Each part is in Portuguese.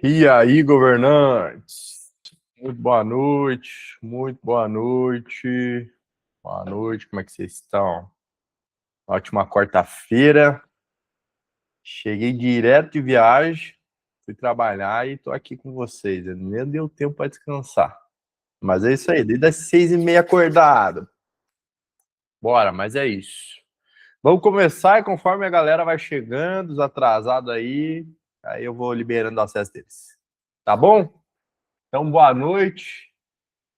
E aí, governantes? Muito boa noite, muito boa noite. Boa noite, como é que vocês estão? Ótima quarta-feira. Cheguei direto de viagem, fui trabalhar e tô aqui com vocês. Nem deu tempo para descansar. Mas é isso aí, desde as 6h30 acordado. Bora, mas é isso. Vamos começar e conforme a galera vai chegando, os atrasados aí eu vou liberando o acesso deles. Tá bom? Então, boa noite.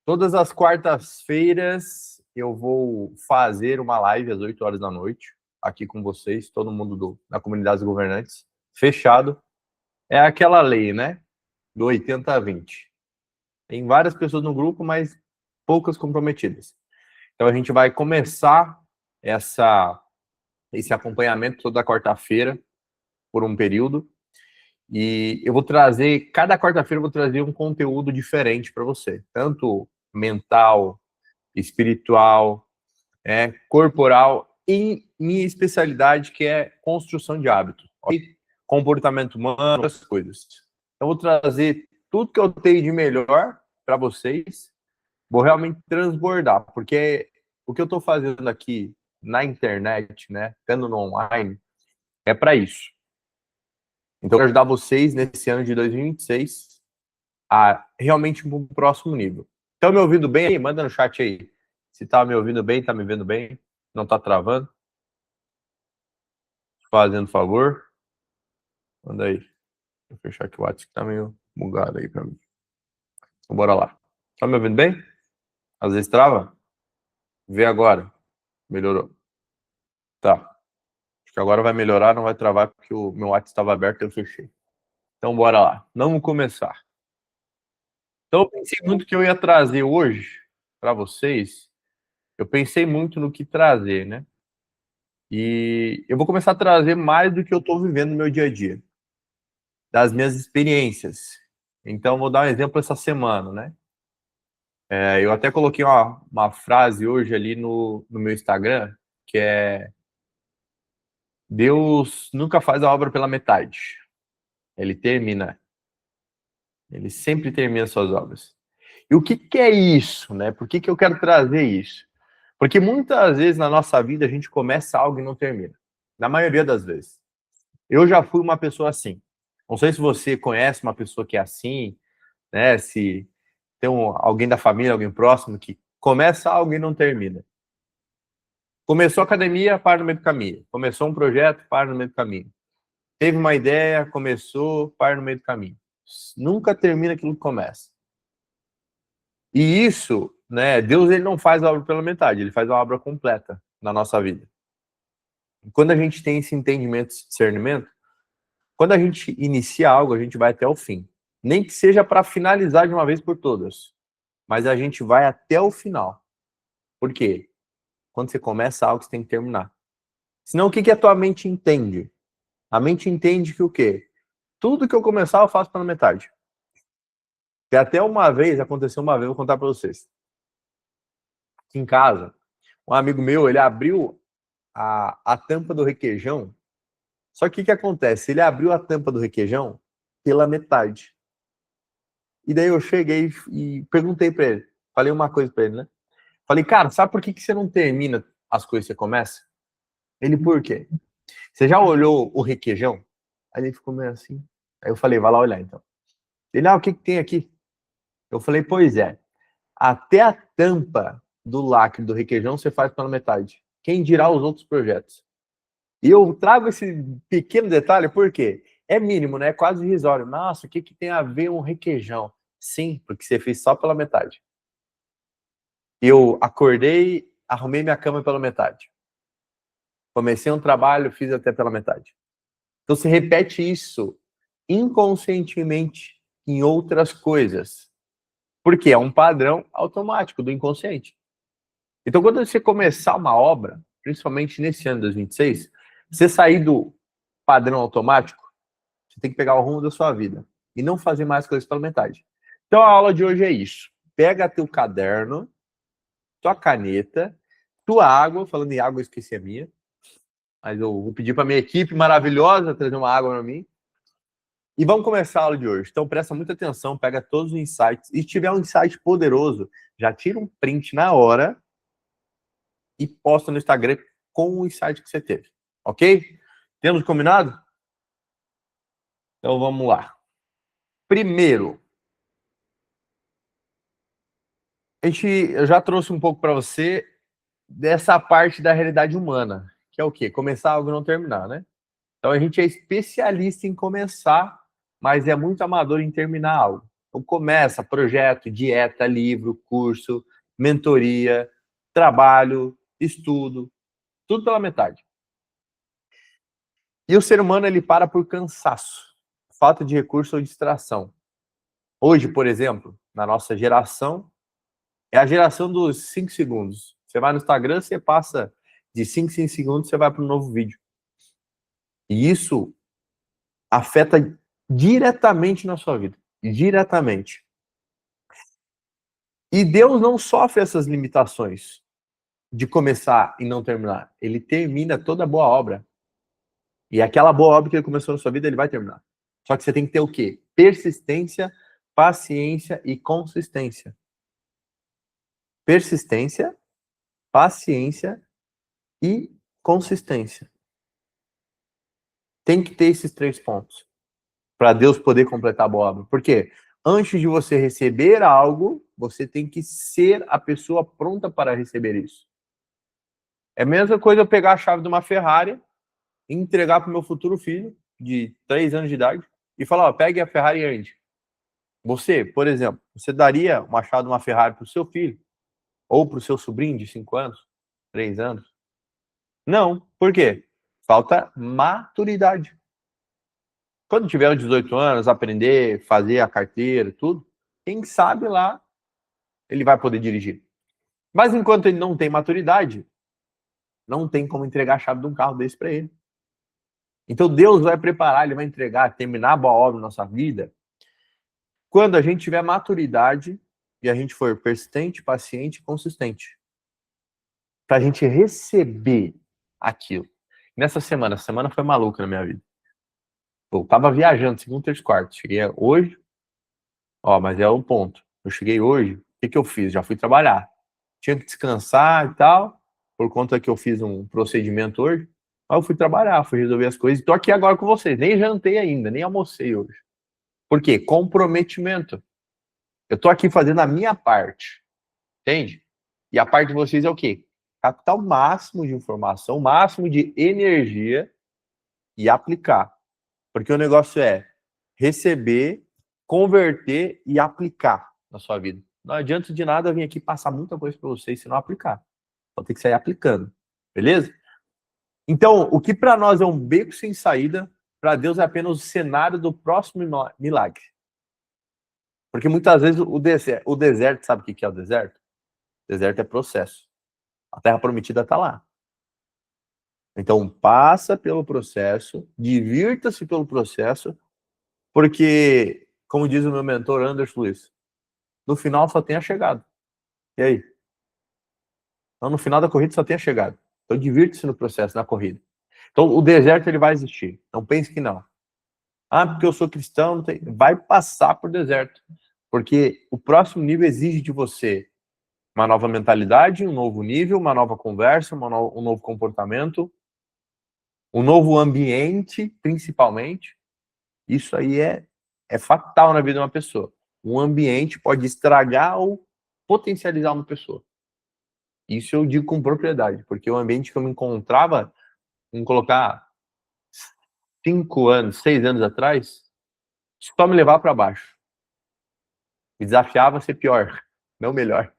Todas as quartas-feiras eu vou fazer uma live às 8 horas da noite, aqui com vocês, todo mundo da comunidade dos governantes, fechado. É aquela lei, né? Do 80-20. Tem várias pessoas no grupo, mas poucas comprometidas. Então a gente vai começar esse acompanhamento toda quarta-feira, por um período. E eu vou trazer, cada quarta-feira eu vou trazer um conteúdo diferente para você, tanto mental, espiritual, corporal, e minha especialidade, que é construção de hábitos, comportamento humano, essas coisas. Então, vou trazer tudo que eu tenho de melhor para vocês, vou realmente transbordar, porque o que eu estou fazendo aqui na internet, né, estando no online, é para isso. Então, eu quero ajudar vocês nesse ano de 2026 a realmente ir para um próximo nível. Estão me ouvindo bem aí? Manda no chat aí. Se tá me ouvindo bem, tá me vendo bem, não tá travando. Fazendo favor. Manda aí. Vou fechar aqui o WhatsApp que tá meio bugado aí pra mim. Então, bora lá. Tá me ouvindo bem? Às vezes trava? Vê agora. Melhorou. Tá. Acho que agora vai melhorar, não vai travar, porque o meu WhatsApp estava aberto e eu fechei. Então, bora lá. Vamos começar. Então, eu pensei muito que eu ia trazer hoje para vocês. Eu pensei muito no que trazer, né? E eu vou começar a trazer mais do que eu estou vivendo no meu dia a dia, das minhas experiências. Então, vou dar um exemplo essa semana, né? Eu até coloquei uma frase hoje ali no meu Instagram, que é: Deus nunca faz a obra pela metade. Ele termina. Ele sempre termina suas obras. E o que é isso, né? Por que eu quero trazer isso? Porque muitas vezes na nossa vida a gente começa algo e não termina. Na maioria das vezes. Eu já fui uma pessoa assim. Não sei se você conhece uma pessoa que é assim, né? Se tem alguém da família, alguém próximo que começa algo e não termina. Começou a academia, para no meio do caminho. Começou um projeto, para no meio do caminho. Teve uma ideia, começou, para no meio do caminho. Nunca termina aquilo que começa. E isso, né, Deus ele não faz a obra pela metade, ele faz a obra completa na nossa vida. E quando a gente tem esse entendimento, esse discernimento, quando a gente inicia algo, a gente vai até o fim. Nem que seja para finalizar de uma vez por todas, mas a gente vai até o final. Por quê? Quando você começa algo, você tem que terminar. Senão, o que a tua mente entende? A mente entende que o quê? Tudo que eu começar, eu faço pela metade. E até uma vez, aconteceu uma vez, vou contar para vocês. Aqui em casa, um amigo meu, ele abriu a tampa do requeijão. Só que o que acontece? Ele abriu a tampa do requeijão pela metade. E daí eu cheguei e perguntei para ele. Falei uma coisa para ele, né? Falei, cara, sabe por que você não termina as coisas que você começa? Ele, por quê? Você já olhou o requeijão? Aí ele ficou meio assim. Aí eu falei, vai lá olhar então. Ele, o que tem aqui? Eu falei, pois é. Até a tampa do lacre do requeijão você faz pela metade. Quem dirá os outros projetos? E eu trago esse pequeno detalhe porque é mínimo, né? É quase irrisório. Nossa, o que tem a ver um requeijão? Sim, porque você fez só pela metade. Eu acordei, arrumei minha cama pela metade. Comecei um trabalho, fiz até pela metade. Então se repete isso inconscientemente em outras coisas. Porque é um padrão automático do inconsciente. Então quando você começar uma obra, principalmente nesse ano de 2026, você sair do padrão automático, você tem que pegar o rumo da sua vida e não fazer mais coisas pela metade. Então a aula de hoje é isso. Pega teu caderno, tua caneta, tua água. Falando em água, eu esqueci a minha. Mas eu vou pedir para minha equipe maravilhosa trazer uma água para mim. E vamos começar a aula de hoje. Então presta muita atenção, pega todos os insights. E se tiver um insight poderoso, já tira um print na hora e posta no Instagram com o insight que você teve. Ok? Temos combinado? Então vamos lá. Primeiro, eu já trouxe um pouco para você dessa parte da realidade humana, que é o quê? Começar algo e não terminar, né? Então a gente é especialista em começar, mas é muito amador em terminar algo. Então começa projeto, dieta, livro, curso, mentoria, trabalho, estudo, tudo pela metade. E o ser humano ele para por cansaço, falta de recurso ou distração. Hoje, por exemplo, na nossa geração, é a geração dos 5 segundos. Você vai no Instagram, você passa de 5 em 5 segundos, você vai para um novo vídeo. E isso afeta diretamente na sua vida. Diretamente. E Deus não sofre essas limitações de começar e não terminar. Ele termina toda boa obra. E aquela boa obra que ele começou na sua vida, ele vai terminar. Só que você tem que ter o quê? Persistência, paciência e consistência. Persistência, paciência e consistência. Tem que ter esses 3 pontos para Deus poder completar a boa obra. Por quê? Antes de você receber algo, você tem que ser a pessoa pronta para receber isso. É a mesma coisa eu pegar a chave de uma Ferrari e entregar para o meu futuro filho, de 3 anos de idade, e falar, ó, pegue a Ferrari e ande. Você, por exemplo, você daria uma chave de uma Ferrari para o seu filho? Ou para o seu sobrinho de 5 anos? 3 anos? Não. Por quê? Falta maturidade. Quando tiver os 18 anos, aprender, fazer a carteira, tudo, quem sabe lá ele vai poder dirigir. Mas enquanto ele não tem maturidade, não tem como entregar a chave de um carro desse para ele. Então Deus vai preparar, ele vai entregar, terminar a boa obra na nossa vida quando a gente tiver maturidade e a gente for persistente, paciente e consistente. Para a gente receber aquilo. Nessa semana, a semana foi maluca na minha vida. Eu tava viajando, segundo, terço, quarto. Cheguei hoje, ó, mas é o ponto. Eu cheguei hoje, o que eu fiz? Já fui trabalhar. Tinha que descansar e tal, por conta que eu fiz um procedimento hoje. Aí eu fui trabalhar, fui resolver as coisas. E tô aqui agora com vocês. Nem jantei ainda, nem almocei hoje. Por quê? Comprometimento. Eu tô aqui fazendo a minha parte. Entende? E a parte de vocês é o quê? Captar o máximo de informação, o máximo de energia e aplicar. Porque o negócio é receber, converter e aplicar na sua vida. Não adianta de nada vir aqui passar muita coisa para vocês se não aplicar. Só tem que sair aplicando. Beleza? Então, o que para nós é um beco sem saída, para Deus é apenas o cenário do próximo milagre. Porque muitas vezes o deserto, sabe o que é o deserto? O deserto é processo. A terra prometida está lá. Então, passa pelo processo, divirta-se pelo processo, porque, como diz o meu mentor Anderson Luiz, no final só tem a chegada. E aí? Então, no final da corrida só tem a chegada. Então, divirta-se no processo, na corrida. Então, o deserto ele vai existir. Não pense que não. Ah, porque eu sou cristão, não tem... vai passar por deserto. Porque o próximo nível exige de você uma nova mentalidade, um novo nível, uma nova conversa, um novo comportamento, um novo ambiente, principalmente. Isso aí é fatal na vida de uma pessoa. Um ambiente pode estragar ou potencializar uma pessoa. Isso eu digo com propriedade, porque o ambiente que eu me encontrava, vamos colocar 5 anos, 6 anos atrás, só me levava para baixo. Me desafiava a ser pior, não melhor.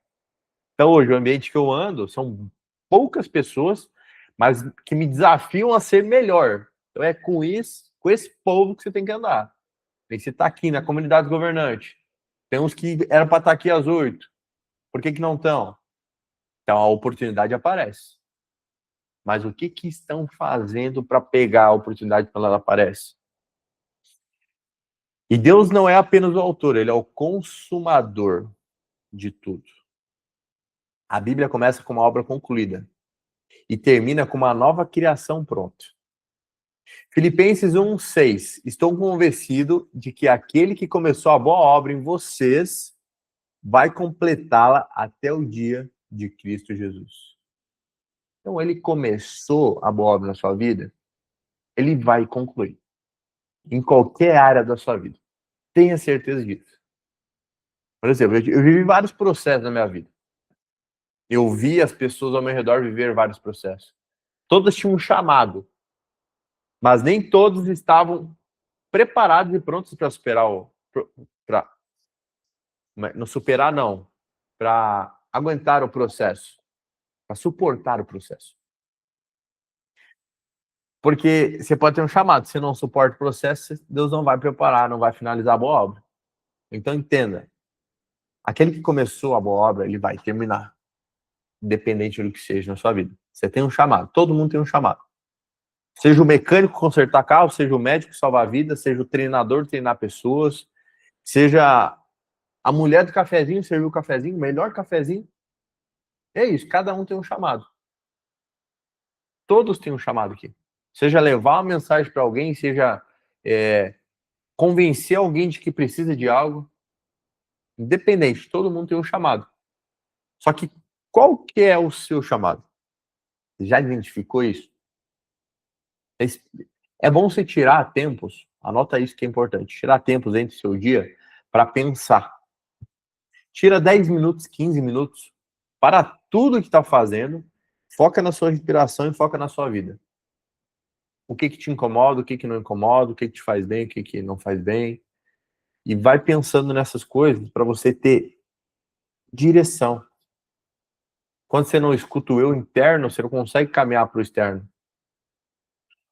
Então hoje o ambiente que eu ando são poucas pessoas, mas que me desafiam a ser melhor. Então é com esse povo que você tem que andar. Você está aqui na comunidade governante. Tem uns que eram para estar aqui às 8. Por que não estão? Então a oportunidade aparece. Mas o que estão fazendo para pegar a oportunidade quando ela aparece? E Deus não é apenas o autor, ele é o consumador de tudo. A Bíblia começa com uma obra concluída e termina com uma nova criação pronta. Filipenses 1:6. Estou convencido de que aquele que começou a boa obra em vocês vai completá-la até o dia de Cristo Jesus. Então, ele começou a boa obra na sua vida, ele vai concluir. Em qualquer área da sua vida. Tenha certeza disso. Por exemplo, eu vivi vários processos na minha vida. Eu vi as pessoas ao meu redor viver vários processos. Todas tinham um chamado, mas nem todos estavam preparados e prontos para superar o... não superar, não. Para aguentar o processo. Para suportar o processo. Porque você pode ter um chamado, se não suporta o processo, Deus não vai preparar, não vai finalizar a boa obra. Então entenda, aquele que começou a boa obra, ele vai terminar, independente do que seja na sua vida. Você tem um chamado, todo mundo tem um chamado. Seja o mecânico consertar carro, seja o médico salvar vidas, seja o treinador treinar pessoas, seja a mulher do cafezinho servir o cafezinho, o melhor cafezinho. É isso, cada um tem um chamado. Todos têm um chamado aqui. Seja levar uma mensagem para alguém, seja convencer alguém de que precisa de algo. Independente, todo mundo tem um chamado. Só que qual que é o seu chamado? Você já identificou isso? É bom você tirar tempos, anota isso que é importante, tirar tempos entre o seu dia para pensar. Tira 10 minutos, 15 minutos, para tudo que está fazendo, foca na sua respiração e foca na sua vida. O que te incomoda, o que não incomoda, o que te faz bem, o que não faz bem. E vai pensando nessas coisas para você ter direção. Quando você não escuta o eu interno, você não consegue caminhar para o externo.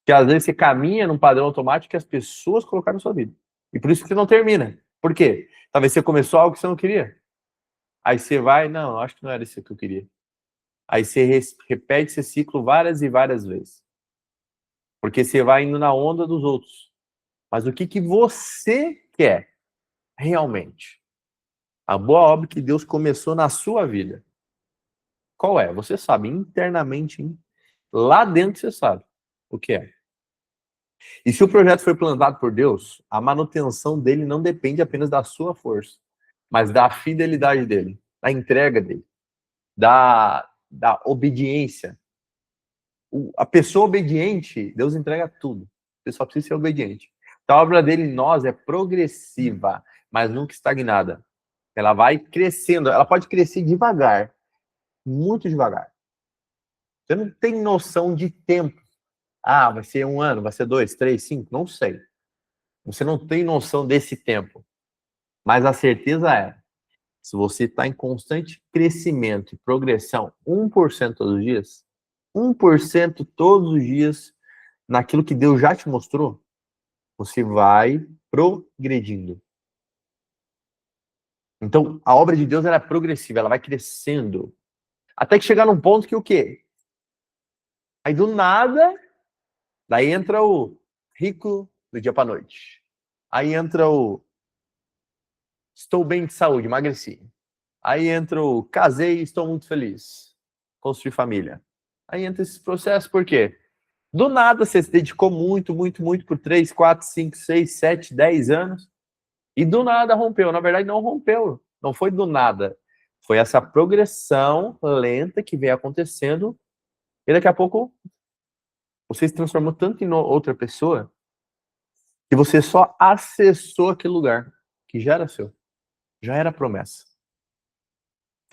Porque às vezes você caminha num padrão automático que as pessoas colocaram na sua vida. E por isso que você não termina. Por quê? Talvez você começou algo que você não queria. Aí você vai, não, acho que não era isso que eu queria. Aí você repete esse ciclo várias e várias vezes. Porque você vai indo na onda dos outros. Mas o que você quer realmente? A boa obra que Deus começou na sua vida. Qual é? Você sabe, internamente, lá dentro você sabe o que é. E se o projeto foi plantado por Deus, a manutenção dele não depende apenas da sua força, mas da fidelidade dele, da entrega dele, da obediência. A pessoa obediente, Deus entrega tudo. Você só precisa ser obediente. Então, a obra dele em nós é progressiva, mas nunca estagnada. Ela vai crescendo, ela pode crescer devagar, muito devagar. Você não tem noção de tempo. Ah, vai ser 1 ano, vai ser 2, 3, 5, não sei. Você não tem noção desse tempo. Mas a certeza é, se você está em constante crescimento e progressão, 1% todos os dias, 1% todos os dias, naquilo que Deus já te mostrou, você vai progredindo. Então, a obra de Deus ela é progressiva, ela vai crescendo. Até que chegar num ponto que o quê? Aí do nada, daí entra o rico do dia para noite. Aí entra o estou bem de saúde, emagreci. Aí entra o casei e estou muito feliz. Construir família. Aí entra esse processo, por quê? Do nada você se dedicou muito, muito, muito por 3, 4, 5, 6, 7, 10 anos e do nada rompeu. Na verdade, não rompeu. Não foi do nada. Foi essa progressão lenta que vem acontecendo e daqui a pouco você se transformou tanto em outra pessoa que você só acessou aquele lugar que já era seu. Já era promessa.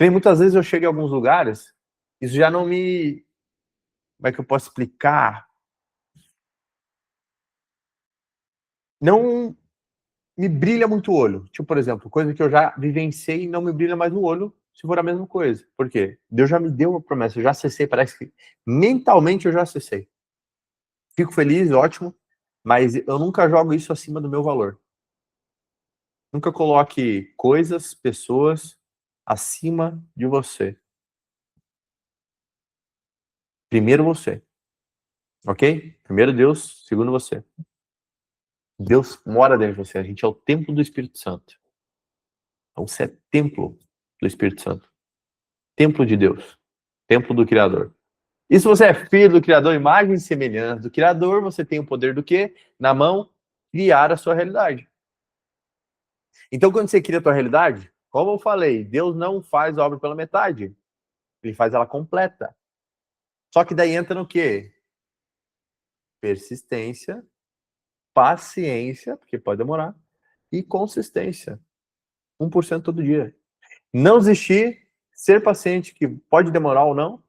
E muitas vezes eu chego em alguns lugares, isso já não me... Como é que eu posso explicar? Não me brilha muito o olho. Tipo, por exemplo, coisa que eu já vivenciei e não me brilha mais o olho se for a mesma coisa. Por quê? Deus já me deu uma promessa, eu já acessei, parece que mentalmente eu já acessei. Fico feliz, ótimo, mas eu nunca jogo isso acima do meu valor. Nunca coloque coisas, pessoas acima de você. Primeiro você. Ok? Primeiro Deus, segundo você. Deus mora dentro de você. A gente é o templo do Espírito Santo. Então você é templo do Espírito Santo. Templo de Deus. Templo do Criador. E se você é filho do Criador, imagem e semelhança do Criador, você tem o poder do quê? Na mão, criar a sua realidade. Então, quando você cria a sua realidade, como eu falei, Deus não faz a obra pela metade. Ele faz ela completa. Só que daí entra no quê? Persistência, paciência, porque pode demorar, e consistência. 1% todo dia. Não desistir, ser paciente, que pode demorar ou não,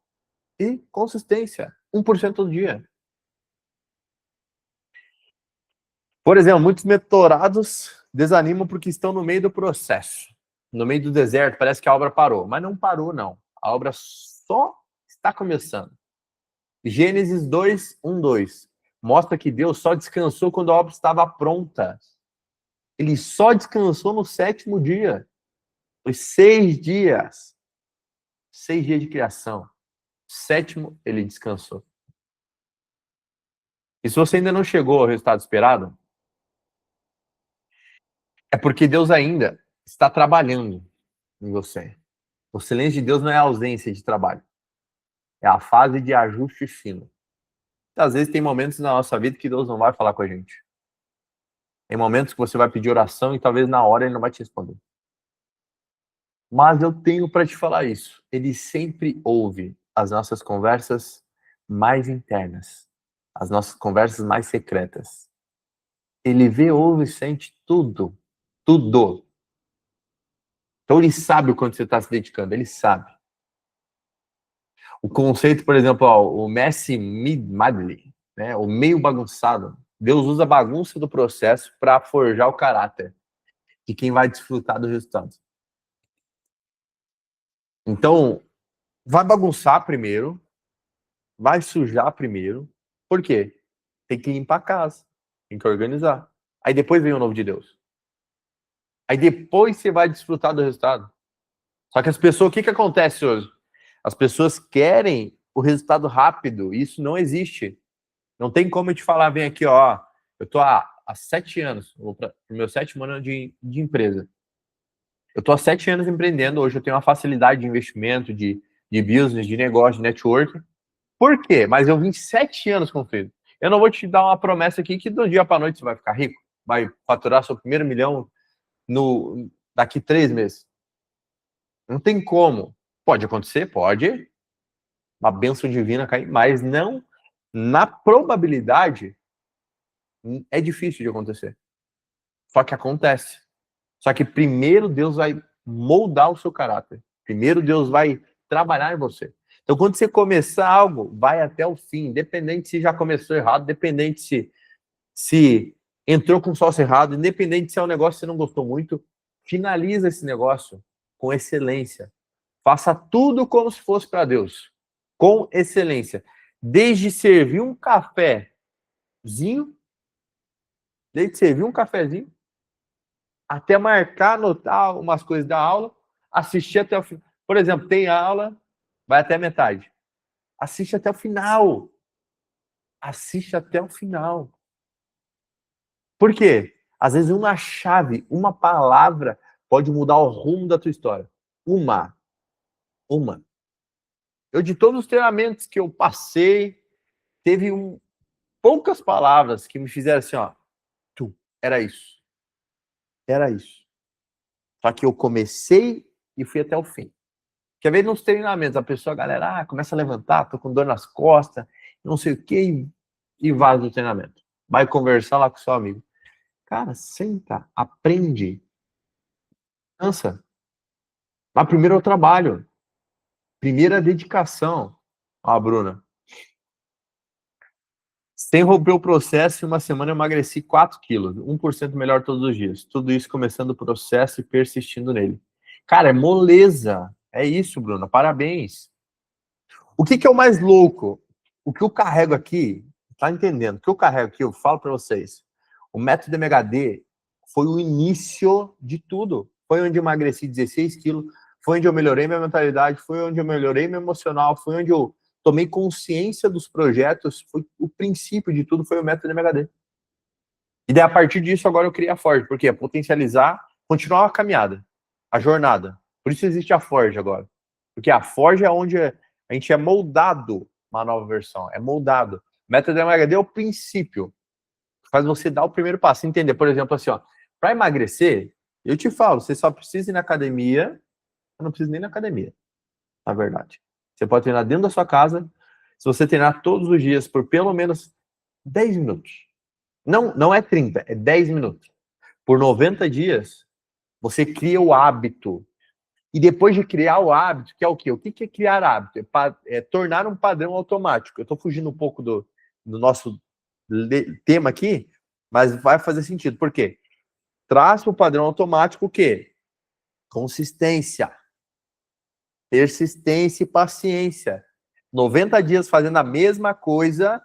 e consistência. 1% todo dia. Por exemplo, muitos mentorados desanimam porque estão no meio do processo. No meio do deserto, parece que a obra parou. Mas não parou, não. A obra só está começando. Gênesis 2, 1, 2. Mostra que Deus só descansou quando a obra estava pronta. Ele só descansou no 7º dia. Foi 6 dias. 6 dias de criação. 7º, ele descansou. E se você ainda não chegou ao resultado esperado, é porque Deus ainda está trabalhando em você. O silêncio de Deus não é a ausência de trabalho. É a fase de ajuste fino. Às vezes tem momentos na nossa vida que Deus não vai falar com a gente. Tem momentos que você vai pedir oração e talvez na hora ele não vai te responder. Mas eu tenho para te falar isso. Ele sempre ouve as nossas conversas mais internas. As nossas conversas mais secretas. Ele vê, ouve e sente tudo. Tudo. Então ele sabe o quanto você está se dedicando. Ele sabe. O conceito, por exemplo, o messy madly, né? O meio bagunçado. Deus usa a bagunça do processo para forjar o caráter de quem vai desfrutar do resultado. Então, vai bagunçar primeiro, vai sujar primeiro. Por quê? Tem que limpar a casa, tem que organizar. Aí depois vem o novo de Deus. Aí depois você vai desfrutar do resultado. Só que as pessoas, o que acontece hoje? As pessoas querem o resultado rápido, e isso não existe. Não tem como eu te falar, vem aqui, ó, eu tô há 7 anos, vou para o meu 7º ano de empresa. Eu tô há 7 anos empreendendo, hoje eu tenho uma facilidade de investimento, de business, de negócio, de network. Por quê? Mas eu vim 7 anos construindo. Eu não vou te dar uma promessa aqui que do dia para noite você vai ficar rico, vai faturar seu primeiro milhão daqui 3 meses. Não tem como. Pode acontecer? Pode. Uma bênção divina cair, mas não na probabilidade. É difícil de acontecer. Só que acontece. Só que primeiro Deus vai moldar o seu caráter. Primeiro Deus vai trabalhar em você. Então, quando você começar algo, vai até o fim. Independente se já começou errado, independente se entrou com sócio errado, independente se é um negócio que você não gostou muito, finaliza esse negócio com excelência. Faça tudo como se fosse para Deus. Com excelência. Desde servir um cafezinho, até marcar, anotar umas coisas da aula, assistir até o final. Por exemplo, tem aula, vai até metade. Assiste até o final. Assiste até o final. Por quê? Às vezes uma chave, uma palavra pode mudar o rumo da tua história. Uma. Eu, de todos os treinamentos que eu passei, teve poucas palavras que me fizeram assim, ó. Era isso. Era isso. Só que eu comecei e fui até o fim. Quer ver nos treinamentos, a pessoa, a galera, começa a levantar, tô com dor nas costas, não sei o quê, e vaza do treinamento. Vai conversar lá com o seu amigo. Cara, senta, aprende, cansa. Mas primeiro é o trabalho. Primeiro é a dedicação. Ó, Bruna. Sem romper o processo, em uma semana eu emagreci 4 quilos, 1% melhor todos os dias. Tudo isso começando o processo e persistindo nele. Cara, é moleza. É isso, Bruna. Parabéns. O que é o mais louco? O que eu carrego aqui, tá entendendo? O que eu carrego aqui, eu falo para vocês. O método MHD foi o início de tudo. Foi onde eu emagreci 16 quilos, foi onde eu melhorei minha mentalidade, foi onde eu melhorei meu emocional, foi onde eu tomei consciência dos projetos, foi o princípio de tudo, foi o método MHD. E daí, a partir disso, agora eu criei a Forge, porque é potencializar, continuar a caminhada, a jornada. Por isso existe a Forge agora. Porque a Forge é onde a gente é moldado uma nova versão, é moldado. Método MHD é o princípio, faz você dar o primeiro passo, entender, por exemplo, assim, ó, para emagrecer, eu te falo, você só precisa ir na academia, eu não preciso nem na academia, na verdade. Você pode treinar dentro da sua casa, se você treinar todos os dias por pelo menos 10 minutos. Não é 30, é 10 minutos. Por 90 dias, você cria o hábito. E depois de criar o hábito, que é o quê? O que é criar hábito? É tornar um padrão automático. Eu estou fugindo um pouco do nosso tema aqui, mas vai fazer sentido. Por quê? Traz para o padrão automático o quê? Consistência, persistência e paciência. 90 dias fazendo a mesma coisa,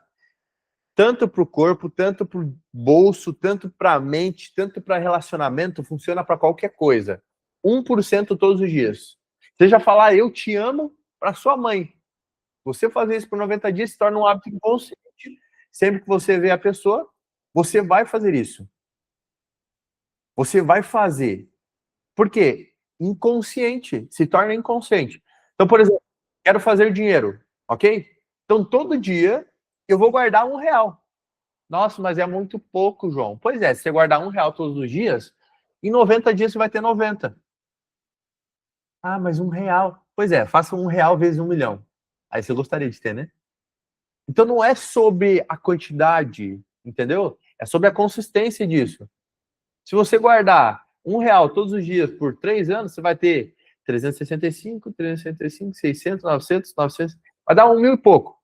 tanto para o corpo, tanto para o bolso, tanto para a mente, tanto para relacionamento, funciona para qualquer coisa. 1% todos os dias. Você já falar eu te amo para sua mãe. Você fazer isso por 90 dias se torna um hábito inconsciente. Sempre que você vê a pessoa, você vai fazer isso. Você vai fazer. Por quê? Inconsciente. Se torna inconsciente. Então, por exemplo, quero fazer dinheiro, ok? Então, todo dia eu vou guardar R$ 1. Nossa, mas é muito pouco, João. Pois é, se você guardar R$ 1 todos os dias, em 90 dias você vai ter 90. Ah, mas R$ 1. Pois é, faça R$ 1 vezes 1 milhão. Aí você gostaria de ter, né? Então não é sobre a quantidade, entendeu? É sobre a consistência disso. Se você guardar R$ 1 todos os dias por 3 anos, você vai ter 365, 365, 600, 900, 900. Vai dar 1.000 e pouco.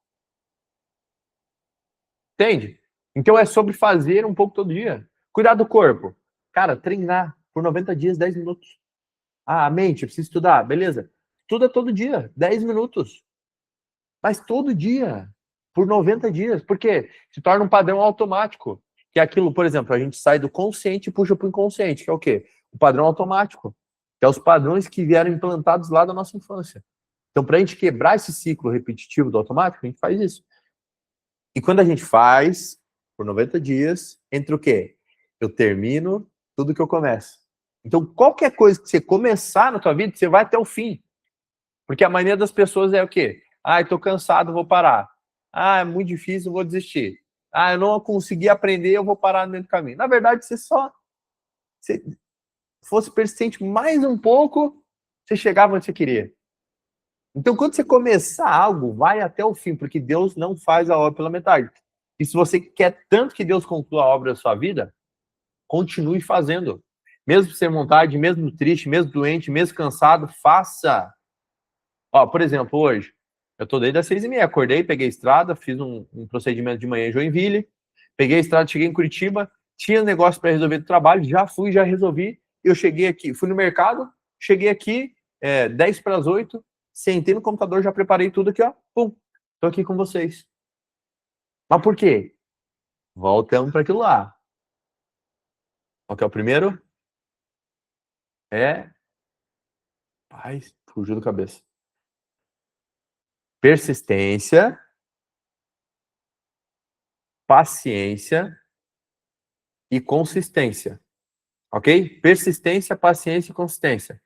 Entende? Então é sobre fazer um pouco todo dia. Cuidar do corpo. Cara, treinar por 90 dias, 10 minutos. Ah, a mente, precisa estudar. Beleza. Estuda todo dia, 10 minutos. Mas todo dia, por 90 dias. Por quê? Se torna um padrão automático. Que é aquilo, por exemplo, a gente sai do consciente e puxa para o inconsciente, que é o quê? O padrão automático. Que é os padrões que vieram implantados lá da nossa infância. Então, para a gente quebrar esse ciclo repetitivo do automático, a gente faz isso. E quando a gente faz, por 90 dias, entre o quê? Eu termino tudo que eu começo. Então, qualquer coisa que você começar na tua vida, você vai até o fim. Porque a maioria das pessoas é o quê? Ah, estou cansado, vou parar. Ah, é muito difícil, vou desistir. Ah, eu não consegui aprender, eu vou parar no meio do caminho. Na verdade, se fosse persistente mais um pouco, você chegava onde você queria. Então, quando você começar algo, vai até o fim, porque Deus não faz a obra pela metade. E se você quer tanto que Deus conclua a obra da sua vida, continue fazendo. Mesmo sem vontade, mesmo triste, mesmo doente, mesmo cansado, faça. Ó, por exemplo, hoje, eu tô desde as 6h30, acordei, peguei a estrada, fiz um procedimento de manhã em Joinville, peguei a estrada, cheguei em Curitiba, tinha negócio para resolver do trabalho, já fui, já resolvi, eu cheguei aqui, fui no mercado, cheguei aqui, 10 para as 8, sentei no computador, já preparei tudo aqui, ó, pum, tô aqui com vocês. Mas por quê? Voltamos para aquilo lá. Qual que é o primeiro? Ai, fugiu da cabeça. Persistência, paciência e consistência. Ok? Persistência, paciência e consistência.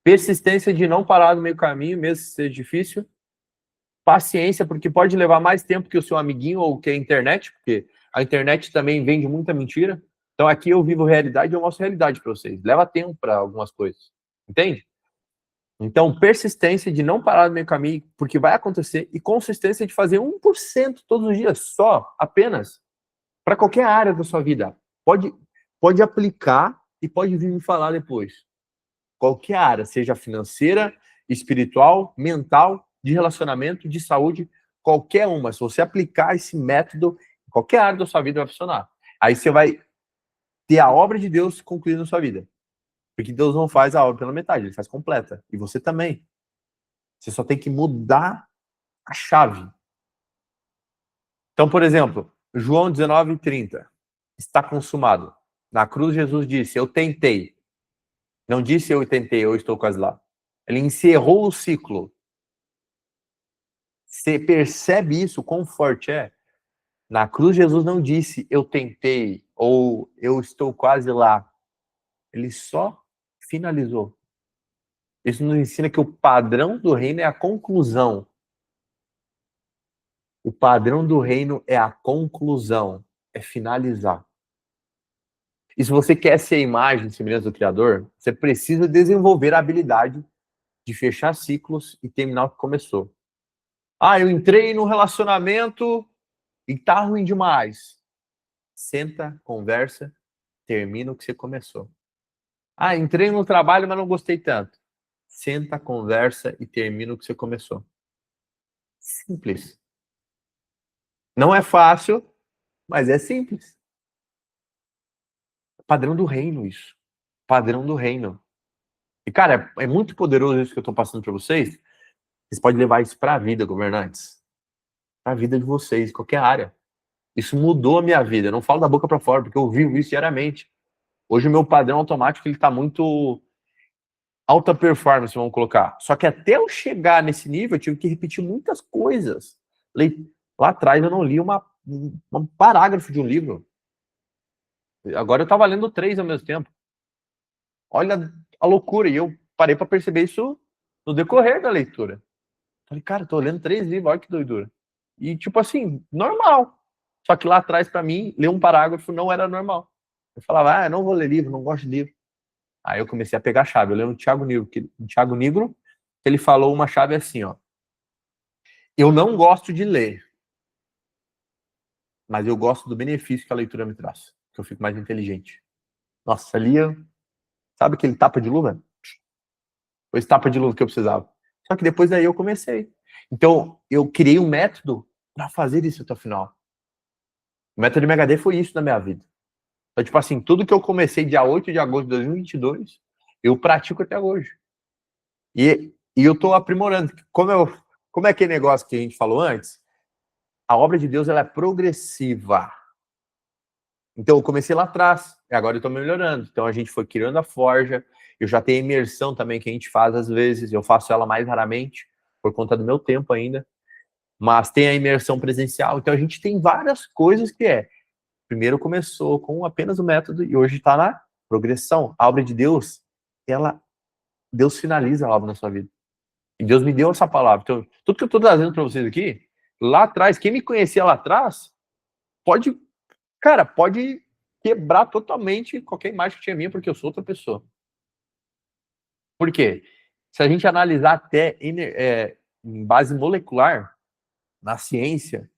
Persistência de não parar no meio caminho, mesmo que seja difícil. Paciência, porque pode levar mais tempo que o seu amiguinho ou que a internet, porque a internet também vende muita mentira. Então aqui eu vivo realidade e eu mostro realidade para vocês. Leva tempo para algumas coisas. Entende? Então, persistência de não parar no meio caminho, porque vai acontecer, e consistência de fazer 1% todos os dias, só, apenas, para qualquer área da sua vida. Pode aplicar e pode vir me falar depois. Qualquer área, seja financeira, espiritual, mental, de relacionamento, de saúde, qualquer uma. Se você aplicar esse método, qualquer área da sua vida vai funcionar. Aí você vai ter a obra de Deus concluída na sua vida. Porque Deus não faz a obra pela metade, ele faz completa. E você também. Você só tem que mudar a chave. Então, por exemplo, João 19:30. Está consumado. Na cruz, Jesus disse, eu tentei. Não disse eu tentei, eu estou quase lá. Ele encerrou o ciclo. Você percebe isso, quão forte é? Na cruz, Jesus não disse eu tentei ou eu estou quase lá. Ele só finalizou. Isso nos ensina que o padrão do reino é a conclusão. O padrão do reino é a conclusão, é finalizar. E se você quer ser a imagem e semelhança do Criador, você precisa desenvolver a habilidade de fechar ciclos e terminar o que começou. Ah, eu entrei num relacionamento e tá ruim demais. Senta, conversa, termina o que você começou. Ah, entrei no trabalho, mas não gostei tanto. Senta, conversa e termina o que você começou. Simples. Não é fácil, mas é simples. Padrão do reino, isso. Padrão do reino. E, cara, é muito poderoso isso que eu tô passando para vocês. Vocês podem levar isso para a vida, governantes. Para a vida de vocês, qualquer área. Isso mudou a minha vida. Eu não falo da boca para fora, porque eu vivo isso diariamente. Hoje o meu padrão automático ele tá muito alta performance, vamos colocar. Só que até eu chegar nesse nível, eu tive que repetir muitas coisas. Lá atrás eu não li um parágrafo de um livro. Agora eu estava lendo 3 ao mesmo tempo. Olha a loucura. E eu parei para perceber isso no decorrer da leitura. Falei, cara, eu tô lendo 3 livros, olha que doidura. E tipo assim, normal. Só que lá atrás, para mim, ler um parágrafo não era normal. Eu falava, eu não vou ler livro, não gosto de livro. Aí eu comecei a pegar a chave. Eu lembro do Thiago Nigro, ele falou uma chave assim, ó. Eu não gosto de ler, mas eu gosto do benefício que a leitura me traz, que eu fico mais inteligente. Nossa, ali, sabe aquele tapa de luva? Foi esse tapa de luva que eu precisava. Só que depois daí eu comecei. Então, eu criei um método para fazer isso até o final. O método de MHD foi isso na minha vida. Então, tipo assim, tudo que eu comecei dia 8 de agosto de 2022, eu pratico até hoje. E eu tô aprimorando. Como é aquele negócio que a gente falou antes? A obra de Deus ela é progressiva. Então, eu comecei lá atrás, e agora eu estou melhorando. Então, a gente foi criando a forja. Eu já tenho imersão também, que a gente faz às vezes. Eu faço ela mais raramente, por conta do meu tempo ainda. Mas tem a imersão presencial. Então, a gente tem várias coisas que é. Primeiro começou com apenas o método e hoje está na progressão. A obra de Deus, Deus finaliza a obra na sua vida. E Deus me deu essa palavra. Então, tudo que eu estou trazendo para vocês aqui, lá atrás, quem me conhecia lá atrás, pode quebrar totalmente qualquer imagem que tinha minha, porque eu sou outra pessoa. Por quê? Se a gente analisar até em base molecular, na ciência,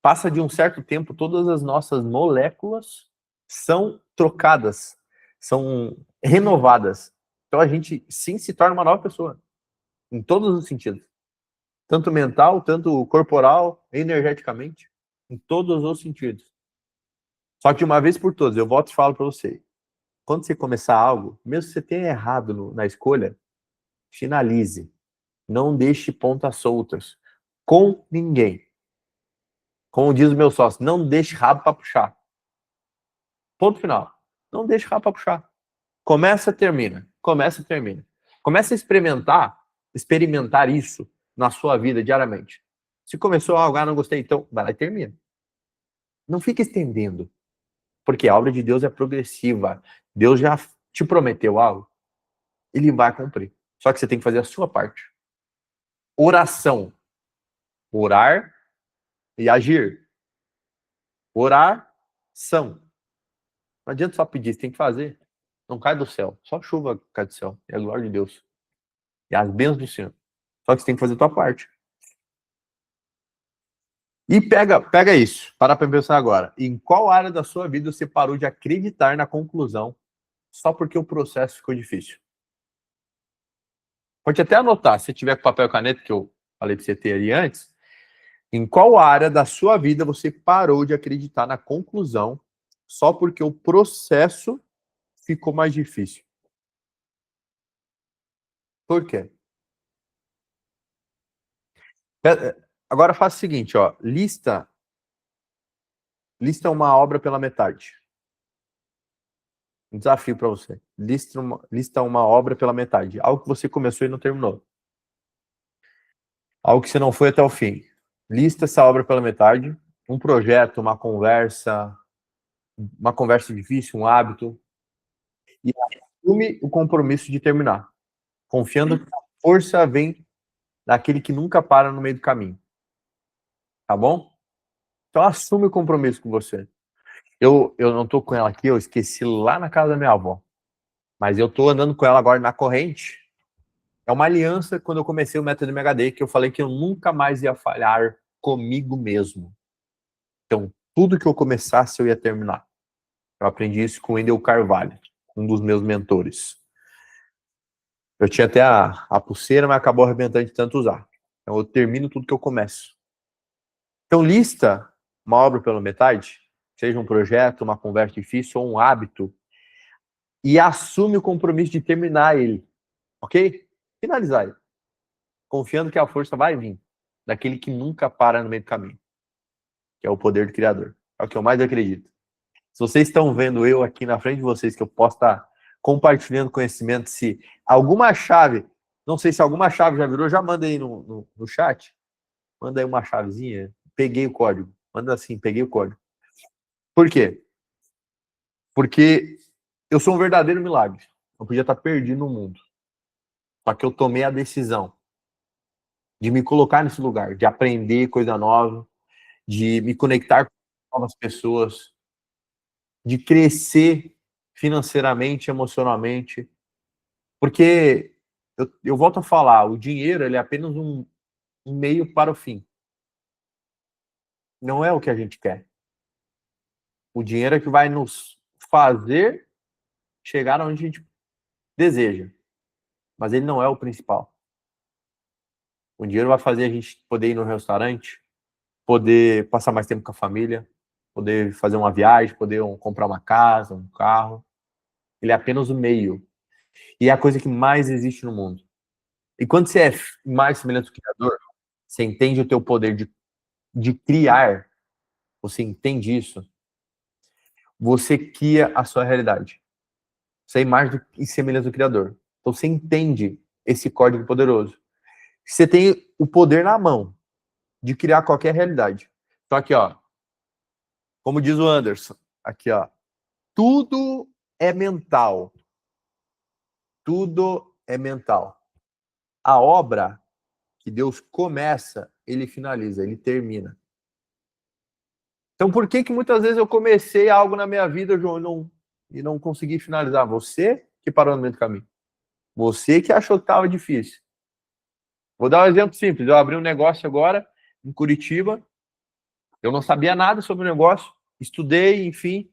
passa de um certo tempo, todas as nossas moléculas são trocadas, são renovadas. Então a gente sim se torna uma nova pessoa, em todos os sentidos. Tanto mental, tanto corporal, energeticamente, em todos os sentidos. Só que de uma vez por todas, eu volto e falo para você, quando você começar algo, mesmo que você tenha errado na escolha, finalize. Não deixe pontas soltas com ninguém. Como diz o meu sócio, não deixe rabo para puxar. Ponto final. Não deixe rabo para puxar. Começa, termina. Começa, termina. Começa a experimentar isso na sua vida diariamente. Se começou algo, não gostei, então vai lá e termina. Não fica estendendo. Porque a obra de Deus é progressiva. Deus já te prometeu algo, ele vai cumprir. Só que você tem que fazer a sua parte. Oração. Orar e agir. Orar, são. Não adianta só pedir, você tem que fazer. Não cai do céu. Só chuva cai do céu. É a glória de Deus. E as bênçãos do Senhor. Só que você tem que fazer a tua parte. E pega isso. Para pensar agora. Em qual área da sua vida você parou de acreditar na conclusão só porque o processo ficou difícil? Pode até anotar, se tiver com papel e caneta, que eu falei para você ter ali antes. Em qual área da sua vida você parou de acreditar na conclusão só porque o processo ficou mais difícil? Por quê? Agora faça o seguinte, ó, lista uma obra pela metade. Um desafio para você. Lista uma obra pela metade. Algo que você começou e não terminou. Algo que você não foi até o fim. Lista essa obra pela metade. Um projeto, uma conversa difícil, um hábito. E assume o compromisso de terminar. Confiando que a força vem daquele que nunca para no meio do caminho. tá bom? Então assume o compromisso com você. Eu não tô com ela aqui, eu esqueci lá na casa da minha avó. Mas eu tô andando com ela agora na corrente. É uma aliança quando eu comecei o método MHD, que eu falei que eu nunca mais ia falhar comigo mesmo. Então, tudo que eu começasse, eu ia terminar. Eu aprendi isso com o Wendel Carvalho, um dos meus mentores. Eu tinha até a pulseira, mas acabou arrebentando de tanto usar. Então, eu termino tudo que eu começo. Então, lista uma obra pela metade, seja um projeto, uma conversa difícil ou um hábito, e assume o compromisso de terminar ele, ok? Finalizar ele. Confiando que a força vai vir daquele que nunca para no meio do caminho, que é o poder do Criador. É o que eu mais acredito. Se vocês estão vendo eu aqui na frente de vocês, que eu posso estar compartilhando conhecimento, se alguma chave, não sei se alguma chave já virou, já manda aí no chat. Manda aí uma chavezinha. Peguei o código. Manda assim, peguei o código. Por quê? Porque eu sou um verdadeiro milagre. Eu podia estar perdido no mundo. Só que eu tomei a decisão de me colocar nesse lugar, de aprender coisa nova, de me conectar com novas pessoas, de crescer financeiramente, emocionalmente. Porque eu volto a falar, o dinheiro ele é apenas um meio para o fim. Não é o que a gente quer. O dinheiro é que vai nos fazer chegar onde a gente deseja. Mas ele não é o principal. O dinheiro vai fazer a gente poder ir no restaurante, poder passar mais tempo com a família, poder fazer uma viagem, poder comprar uma casa, um carro. Ele é apenas o meio. E é a coisa que mais existe no mundo. E quando você é mais semelhante ao Criador, você entende o teu poder de criar, você entende isso, você cria a sua realidade. Você é imagem e semelhança do Criador. Então você entende esse código poderoso. Você tem o poder na mão de criar qualquer realidade. Só que, ó, como diz o Anderson, aqui, ó, tudo é mental. Tudo é mental. A obra que Deus começa, ele finaliza, ele termina. Então, por que muitas vezes eu comecei algo na minha vida, João, e não consegui finalizar? Você que parou no meio do caminho. Você que achou que estava difícil. Vou dar um exemplo simples. Eu abri um negócio agora em Curitiba. Eu não sabia nada sobre o negócio. Estudei, enfim.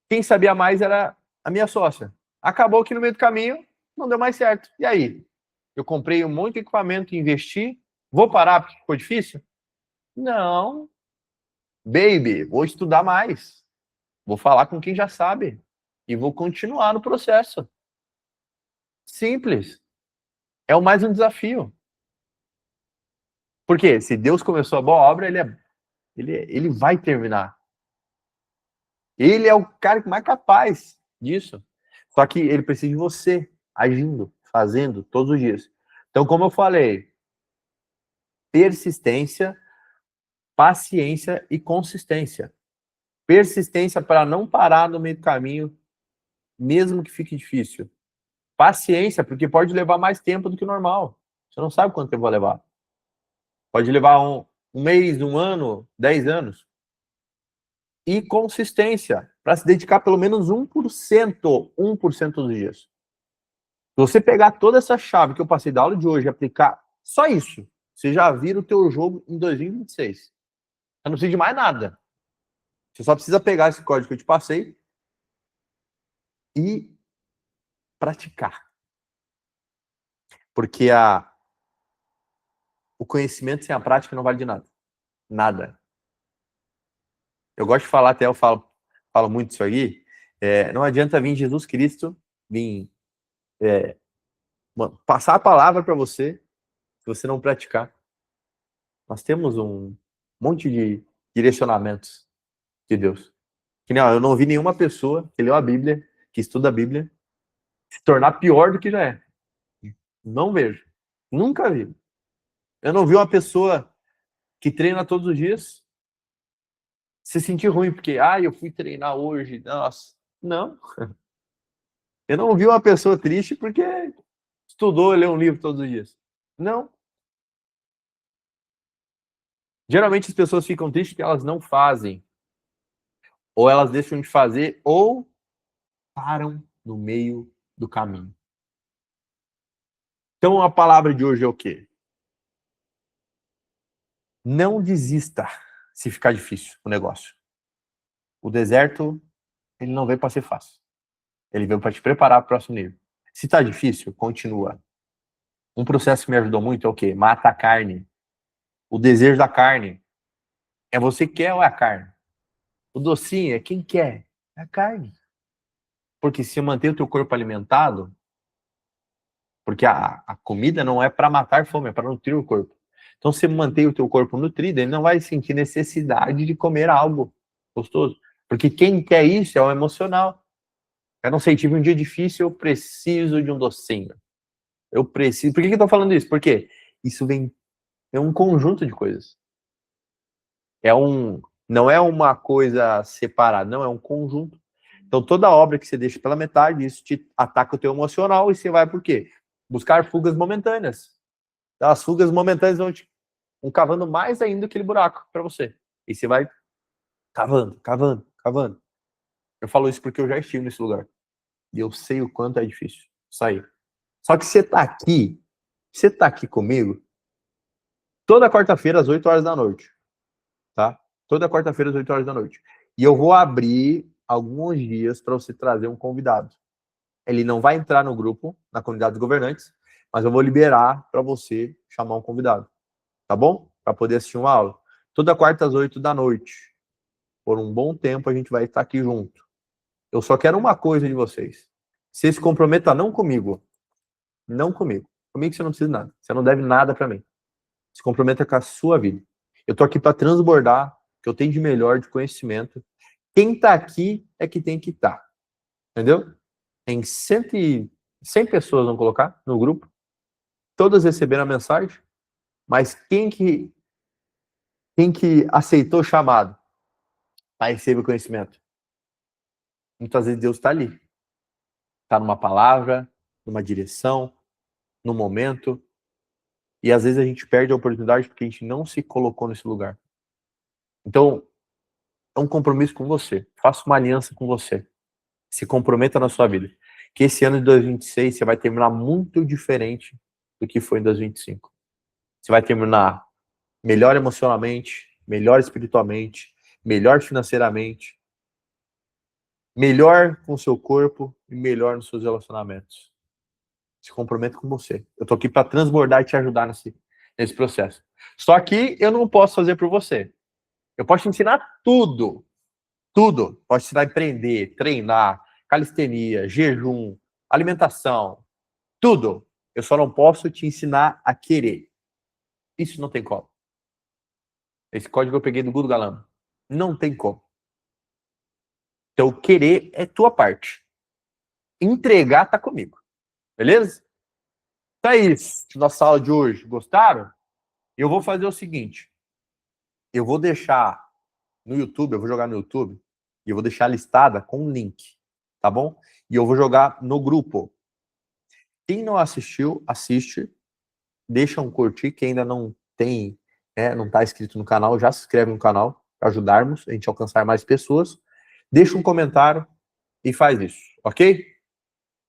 Quem sabia mais era a minha sócia. Acabou que no meio do caminho não deu mais certo. E aí? Eu comprei um monte de equipamento, investi. Vou parar porque ficou difícil? Não. Baby, vou estudar mais. Vou falar com quem já sabe. E vou continuar no processo. Simples. É o mais um desafio. Porque se Deus começou a boa obra, ele vai terminar. Ele é o cara mais capaz disso. Só que ele precisa de você agindo, fazendo todos os dias. Então, como eu falei, persistência, paciência e consistência. Persistência para não parar no meio do caminho, mesmo que fique difícil. Paciência, porque pode levar mais tempo do que o normal. Você não sabe quanto tempo vai levar. Pode levar um mês, um ano, 10 anos. E consistência, para se dedicar pelo menos 1% dos dias. Se você pegar toda essa chave que eu passei da aula de hoje e aplicar só isso, você já vira o teu jogo em 2026. Você não precisa de mais nada. Você só precisa pegar esse código que eu te passei e praticar. Porque o conhecimento sem a prática não vale de nada. Nada. Eu gosto de falar, até eu falo muito isso aí. Não adianta vir Jesus Cristo, vir passar a palavra para você, se você não praticar. Nós temos um monte de direcionamentos de Deus. Que não, eu não vi nenhuma pessoa que leu a Bíblia, que estuda a Bíblia, se tornar pior do que já é. Não vejo. Nunca vi. Eu não vi uma pessoa que treina todos os dias se sentir ruim, porque, eu fui treinar hoje, nossa. Não. Eu não vi uma pessoa triste porque estudou e leu um livro todos os dias. Não. Geralmente as pessoas ficam tristes porque elas não fazem, ou elas deixam de fazer, ou param no meio do caminho. Então a palavra de hoje é o quê? Não desista se ficar difícil o negócio. O deserto, ele não veio para ser fácil. Ele veio para te preparar para o próximo nível. Se tá difícil, continua. Um processo que me ajudou muito é o quê? Mata a carne. O desejo da carne. É você que quer ou é a carne? O docinho é quem quer. É a carne. Porque se manter o teu corpo alimentado, porque a comida não é para matar fome, é para nutrir o corpo. Então, se manter o teu corpo nutrido, ele não vai sentir necessidade de comer algo gostoso. Porque quem quer isso é o emocional. Eu não sei, tive um dia difícil, eu preciso de um docinho. Eu preciso. Por que eu tô falando isso? Porque isso vem, é um conjunto de coisas. Não é uma coisa separada, não, é um conjunto. Então, toda obra que você deixa pela metade, isso te ataca o teu emocional e você vai por quê? Buscar fugas momentâneas. Então, as fugas momentâneas vão cavando mais ainda aquele buraco para você. E você vai cavando, cavando, cavando. Eu falo isso porque eu já estive nesse lugar. E eu sei o quanto é difícil sair. Só que você tá aqui comigo toda quarta-feira às 8 horas da noite, tá? Toda quarta-feira às 8 horas da noite. E eu vou abrir alguns dias para você trazer um convidado. Ele não vai entrar no grupo, na comunidade dos governantes, mas eu vou liberar para você chamar um convidado, tá bom? Para poder assistir uma aula. Toda quarta às 8 da noite. Por um bom tempo a gente vai estar aqui junto. Eu só quero uma coisa de vocês. Você se comprometa não comigo. Não comigo. Comigo você não precisa de nada. Você não deve nada para mim. Se comprometa com a sua vida. Eu tô aqui para transbordar o que eu tenho de melhor de conhecimento. Quem tá aqui é que tem que estar. Entendeu? Tem 100 pessoas, vamos colocar, no grupo. Todas receberam a mensagem. Mas quem que aceitou o chamado para receber o conhecimento? Muitas vezes Deus está ali. Está numa palavra, numa direção, no momento. E às vezes a gente perde a oportunidade porque a gente não se colocou nesse lugar. Então, é um compromisso com você. Faça uma aliança com você. Se comprometa na sua vida. Que esse ano de 2026 você vai terminar muito diferente do que foi em 2025. Você vai terminar melhor emocionalmente, melhor espiritualmente, melhor financeiramente, melhor com o seu corpo e melhor nos seus relacionamentos. Se comprometa com você. Eu tô aqui para transbordar e te ajudar nesse processo. Só que eu não posso fazer por você. Eu posso te ensinar tudo. Tudo. Posso te ensinar a empreender, treinar, calistenia, jejum, alimentação. Tudo. Eu só não posso te ensinar a querer. Isso não tem como. Esse código eu peguei do Gudo Galano. Não tem como. Então, querer é tua parte. Entregar tá comigo. Beleza? Então é isso. Nossa aula de hoje. Gostaram? Eu vou fazer o seguinte. Eu vou deixar no YouTube, eu vou jogar no YouTube, e eu vou deixar listada com um link, tá bom? E eu vou jogar no grupo. Quem não assistiu, assiste. Deixa um curtir. Quem ainda não tem, não tá inscrito no canal, já se inscreve no canal, para ajudarmos a gente a alcançar mais pessoas. Deixa um comentário e faz isso, ok?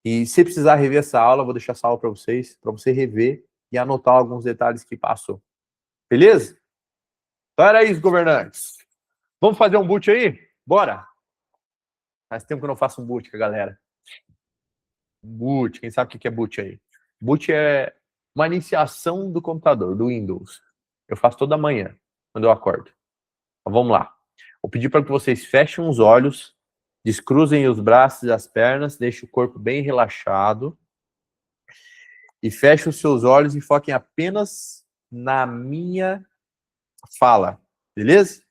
E se precisar rever essa aula, eu vou deixar essa aula para vocês, para você rever e anotar alguns detalhes que passou. Beleza? Então era isso, governantes. Vamos fazer um boot aí? Bora! Faz tempo que eu não faço um boot com a galera. Boot, quem sabe o que é boot aí? Boot é uma iniciação do computador, do Windows. Eu faço toda manhã, quando eu acordo. Então vamos lá. Vou pedir para que vocês fechem os olhos, descruzem os braços e as pernas, deixem o corpo bem relaxado. E fechem os seus olhos e foquem apenas na minha fala. Beleza?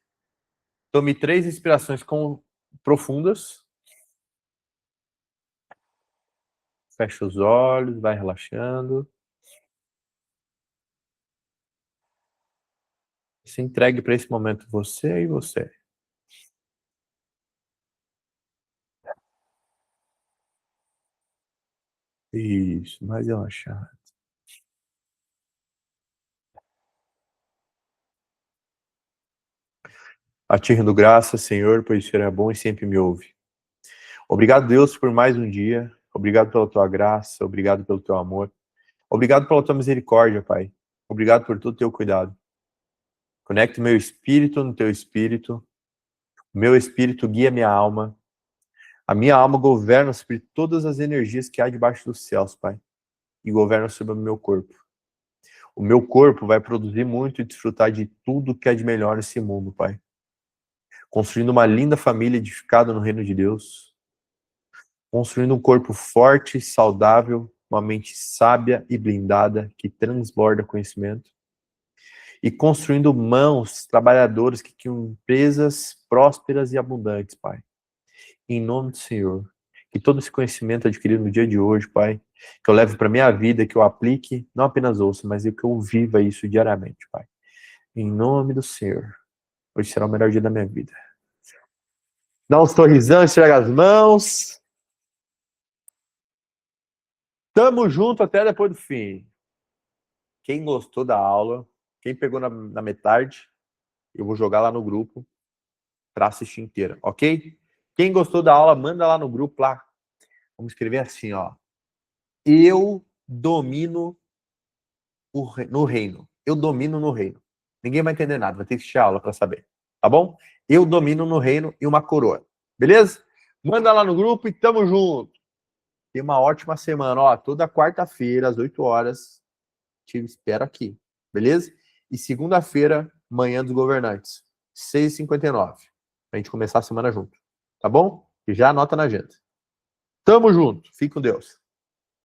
Tome 3 respirações profundas. Fecha os olhos, vai relaxando. Se entregue para esse momento, você e você. Isso, mais relaxado. A ti rendo graças, Senhor, pois o Senhor é bom e sempre me ouve. Obrigado, Deus, por mais um dia. Obrigado pela tua graça, obrigado pelo teu amor. Obrigado pela tua misericórdia, Pai. Obrigado por todo o teu cuidado. Conecte meu espírito no teu espírito. Meu espírito guia minha alma. A minha alma governa sobre todas as energias que há debaixo dos céus, Pai. E governa sobre o meu corpo. O meu corpo vai produzir muito e desfrutar de tudo que é de melhor nesse mundo, Pai. Construindo uma linda família edificada no reino de Deus. Construindo um corpo forte, saudável, uma mente sábia e blindada que transborda conhecimento. E construindo mãos trabalhadoras que criam empresas prósperas e abundantes, Pai. Em nome do Senhor. Que todo esse conhecimento adquirido no dia de hoje, Pai, que eu leve para minha vida, que eu aplique, não apenas ouça, mas que eu viva isso diariamente, Pai. Em nome do Senhor. Hoje será o melhor dia da minha vida. Dá um sorrisão, esfrega as mãos. Tamo junto até depois do fim. Quem gostou da aula, quem pegou na metade, eu vou jogar lá no grupo para assistir inteira, ok? Quem gostou da aula, manda lá no grupo lá. Vamos escrever assim, ó. Eu domino no reino. Eu domino no reino. Ninguém vai entender nada, vai ter que assistir a aula para saber. Tá bom? Eu domino no reino e uma coroa. Beleza? Manda lá no grupo e tamo junto. Tenha uma ótima semana. Ó, toda quarta-feira, às 8 horas, te espero aqui. Beleza? E segunda-feira, Manhã dos Governantes, 6h59. Pra gente começar a semana junto. Tá bom? E já anota na agenda. Tamo junto. Fique com Deus.